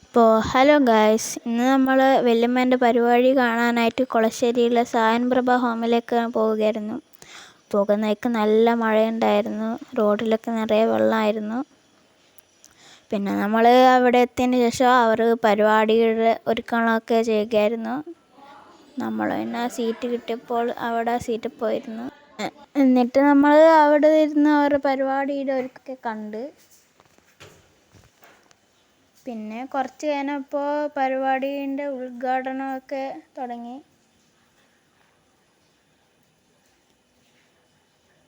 അപ്പോൾ hello guys, ഇന്ന് നമ്മൾ വല്യമ്മേൻ്റെ പരിപാടി കാണാനായിട്ട് കുളശ്ശേരിയിലെ സായൻ പ്രഭ ഹോമിലേക്ക് പോവുകയായിരുന്നു. പോകുന്നതൊക്കെ നല്ല മഴയുണ്ടായിരുന്നു, റോഡിലൊക്കെ നിറയെ വെള്ളമായിരുന്നു. പിന്നെ നമ്മൾ അവിടെ എത്തിയതിന് ശേഷം അവർ പരിപാടിയുടെ ഒരുക്കങ്ങളൊക്കെ ചെയ്യുകയായിരുന്നു. നമ്മൾ പിന്നെ സീറ്റ് കിട്ടിയപ്പോൾ അവിടെ സീറ്റിൽ പോയിരുന്നു. എന്നിട്ട് നമ്മൾ അവിടെ ഇരുന്ന് അവരുടെ പരിപാടിയുടെ ഒരുക്കൊക്കെ കണ്ട്. പിന്നെ കുറച്ച് കഴിഞ്ഞപ്പോൾ പരിപാടീൻ്റെ ഉദ്ഘാടനമൊക്കെ തുടങ്ങി.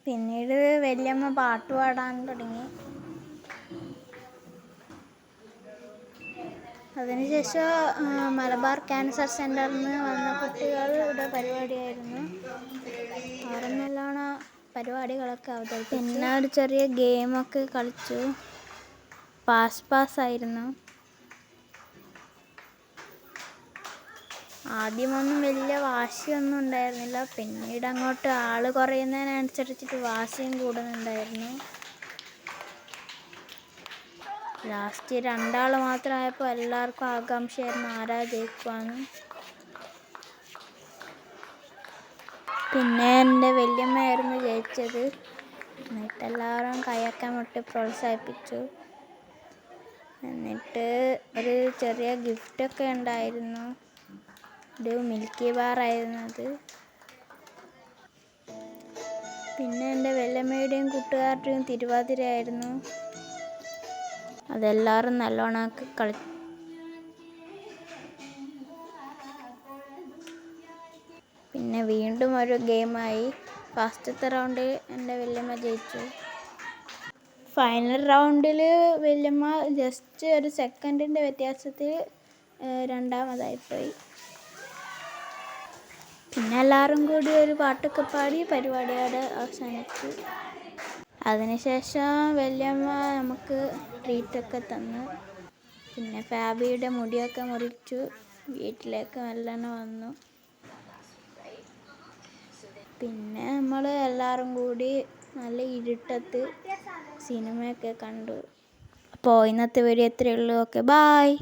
പിന്നീട് വല്യമ്മ പാട്ട് പാടാൻ തുടങ്ങി. അതിനുശേഷം മലബാർ ക്യാൻസർ സെൻ്ററിൽ നിന്ന് വന്ന കുട്ടികളുടെ പരിപാടിയായിരുന്നു. അവർ നല്ലോണം പരിപാടികളൊക്കെ അവതരിപ്പിച്ചു. പിന്നെ ഒരു ചെറിയ ഗെയിമൊക്കെ കളിച്ചു. പാസ്സായിരുന്നു. ആദ്യമൊന്നും വലിയ വാശിയൊന്നും ഉണ്ടായിരുന്നില്ല. പിന്നീട് അങ്ങോട്ട് ആൾ കുറയുന്നതിനനുസരിച്ചിട്ട് വാശിയും കൂടുന്നുണ്ടായിരുന്നു. ലാസ്റ്റ് 2 ആൾ മാത്രമായപ്പോൾ എല്ലാവർക്കും ആകാംക്ഷയായിരുന്നു ആരാ ജയിക്കുവാന്ന്. പിന്നെ എൻ്റെ വല്യമ്മയായിരുന്നു ജയിച്ചത്. എന്നിട്ട് എല്ലാവരും കൈയൊക്കെ മുട്ടി പ്രോത്സാഹിപ്പിച്ചു. എന്നിട്ട് ഒരു ചെറിയ ഗിഫ്റ്റൊക്കെ ഉണ്ടായിരുന്നു. ഒരു മിൽക്കി ബാറായിരുന്നു അത്. പിന്നെ എൻ്റെ വല്യമ്മയുടെയും കൂട്ടുകാരുടെയും തിരുവാതിരയായിരുന്നു. അതെല്ലാവരും നല്ലോണമൊക്കെ കളിച്ചു. പിന്നെ വീണ്ടും ഒരു ഗെയിമായി. ഫസ്റ്റത്തെ റൗണ്ടിൽ എൻ്റെ വല്യമ്മ ജയിച്ചു. ഫൈനൽ റൗണ്ടിൽ വല്യമ്മ ജസ്റ്റ് ഒരു സെക്കൻഡിൻ്റെ വ്യത്യാസത്തിൽ 2ാമതായിപ്പോയി. പിന്നെ എല്ലാവരും കൂടി ഒരു പാട്ടൊക്കെ പാടി പരിപാടിയോടെ അവസാനിച്ചു. അതിനുശേഷം വല്യമ്മ നമുക്ക് ട്രീറ്റൊക്കെ തന്നു. പിന്നെ ഫാബിയുടെ മുടിയൊക്കെ മുറിച്ചു വീട്ടിലേക്ക് മെല്ലനെ വന്നു. പിന്നെ നമ്മൾ എല്ലാവരും കൂടി നല്ല ഇരുട്ടത്ത് സിനിമയൊക്കെ കണ്ടു. അപ്പോൾ ഇന്നത്തെ വീഡിയോ ഇത്രയേ ഉള്ളൂ. Okay, bye.